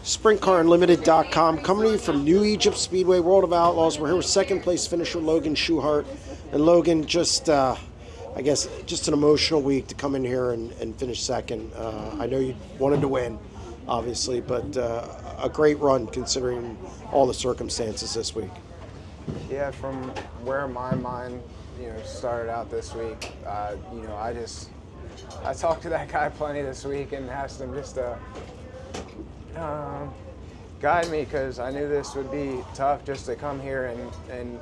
SprintCarUnlimited.com, coming to you from New Egypt Speedway, World of Outlaws. We're here with second place finisher Logan Schuchart. And Logan, just an emotional week to come in here and finish second. I know you wanted to win, obviously, but a great run considering all the circumstances this week. Yeah, from where my mind, started out this week, I talked to that guy plenty this week and asked him just to guide me, because I knew this would be tough just to come here and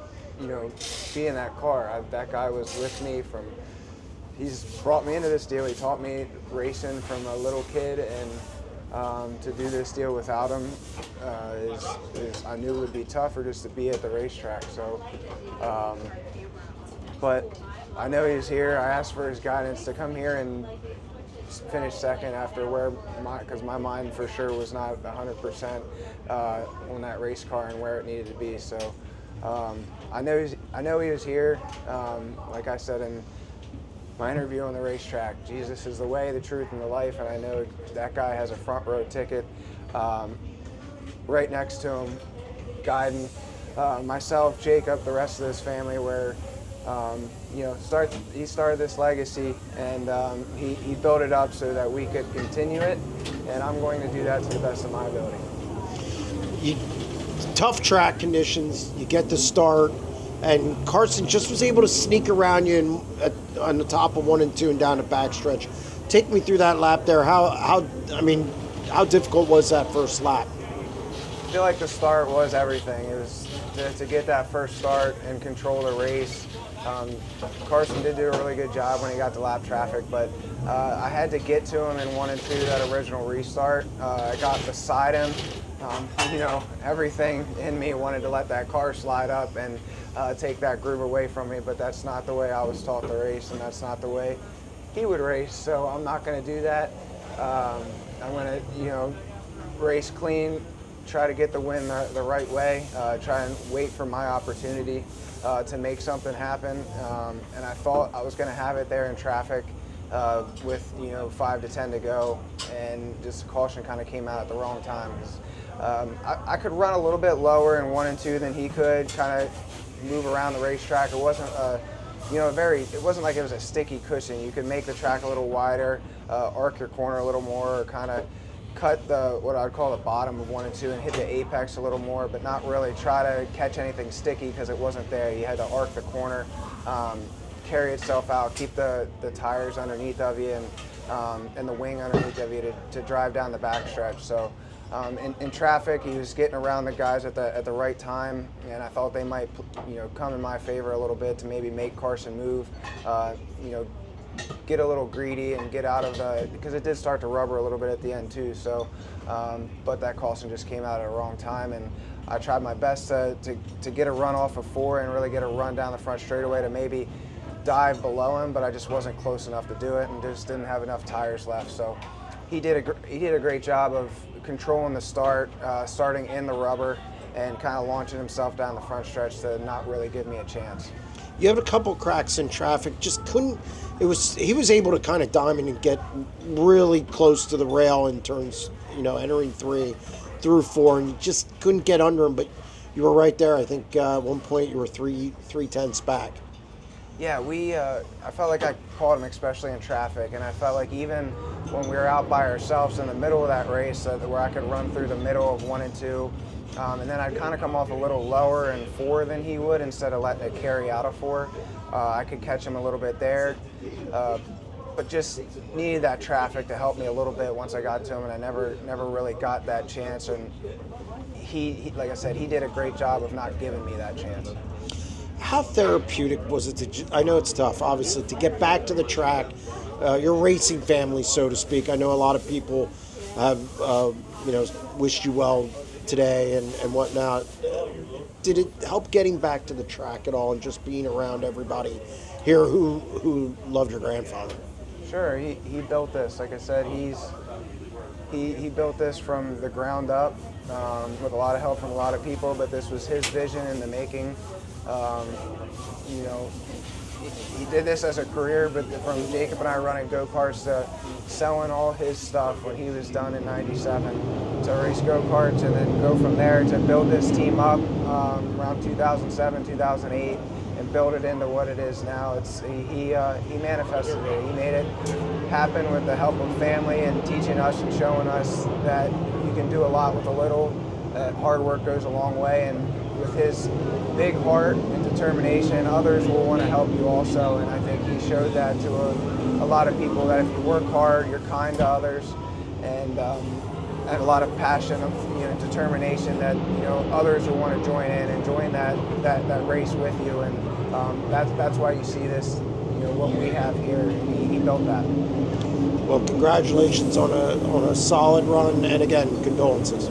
be in that car. That guy was with me he's brought me into this deal. He taught me racing from a little kid, and to do this deal without him is I knew it would be tougher just to be at the racetrack. So, but I know he's here. I asked for his guidance to come here and finish second after because my mind for sure was not 100% on that race car and where it needed to be. So I know he was here. Like I said in my interview on the racetrack, Jesus is the way, the truth, and the life, and I know that guy has a front row ticket right next to him, guiding myself, Jacob, the rest of this family, where he started this legacy, and he built it up so that we could continue it, and I'm going to do that to the best of my ability. Tough track conditions, you get the start, and Carson just was able to sneak around you on the top of 1 and 2 and down the backstretch. Take me through that lap there. How difficult was that first lap? I feel like the start was everything. It was to get that first start and control the race. Carson did do a really good job when he got to lap traffic, but I had to get to him in 1 and 2, that original restart. I got beside him. Everything in me wanted to let that car slide up and take that groove away from me, but that's not the way I was taught to race, and that's not the way he would race, so I'm not going to do that. I'm going to, race clean, try to get the win the right way, try and wait for my opportunity to make something happen, and I thought I was going to have it there in traffic with 5 to 10 to go, and just caution kind of came out at the wrong time. I could run a little bit lower in 1 and 2 than he could, kind of move around the racetrack. It wasn't it wasn't like it was a sticky cushion. You could make the track a little wider, arc your corner a little more, or kind of cut what I'd call the bottom of 1 and 2 and hit the apex a little more, but not really try to catch anything sticky because it wasn't there. You had to arc the corner, carry itself out, keep the tires underneath of you and the wing underneath of you to drive down the backstretch. So in traffic, he was getting around the guys at the right time, and I thought they might come in my favor a little bit to maybe make Carson move, get a little greedy and get out of because it did start to rubber a little bit at the end too. So, but that caution just came out at the wrong time, and I tried my best to get a run off of 4 and really get a run down the front straightaway to maybe dive below him, but I just wasn't close enough to do it and just didn't have enough tires left. So he did a great job of controlling the start, starting in the rubber, and kind of launching himself down the front stretch to not really give me a chance. You had a couple cracks in traffic, just couldn't. He was able to kind of diamond and get really close to the rail in turns, entering 3 through 4, and you just couldn't get under him. But you were right there. I think at one point you were 3/10 back. Yeah, I felt like I caught him, especially in traffic, and I felt like even when we were out by ourselves in the middle of that race, where I could run through the middle of 1 and 2, and then I'd kind of come off a little lower in 4 than he would, instead of letting it carry out of 4. I could catch him a little bit there, but just needed that traffic to help me a little bit once I got to him, and I never really got that chance. And he like I said, he did a great job of not giving me that chance. How therapeutic was it I know it's tough, obviously, to get back to the track, your racing family, so to speak. I know a lot of people have, wished you well today and whatnot. Did it help getting back to the track at all and just being around everybody here who loved your grandfather? Sure, he built this. Like I said, he built this from the ground up with a lot of help from a lot of people, but this was his vision in the making. he did this as a career, but from Jacob and I running go-karts to selling all his stuff when he was done in '97 to race go-karts, and then go from there to build this team up around 2007, 2008, and build it into what it is now. He manifested it. He made it happen with the help of family and teaching us and showing us that you can do a lot with a little, that hard work goes a long way, and with his big heart and determination, others will want to help you also. And I think he showed that to a lot of people, that if you work hard, you're kind to others, and have a lot of passion, of determination, that others will want to join in and join that race with you. And that's why you see this, what we have here. He built that. Well, congratulations on a solid run, and again, condolences.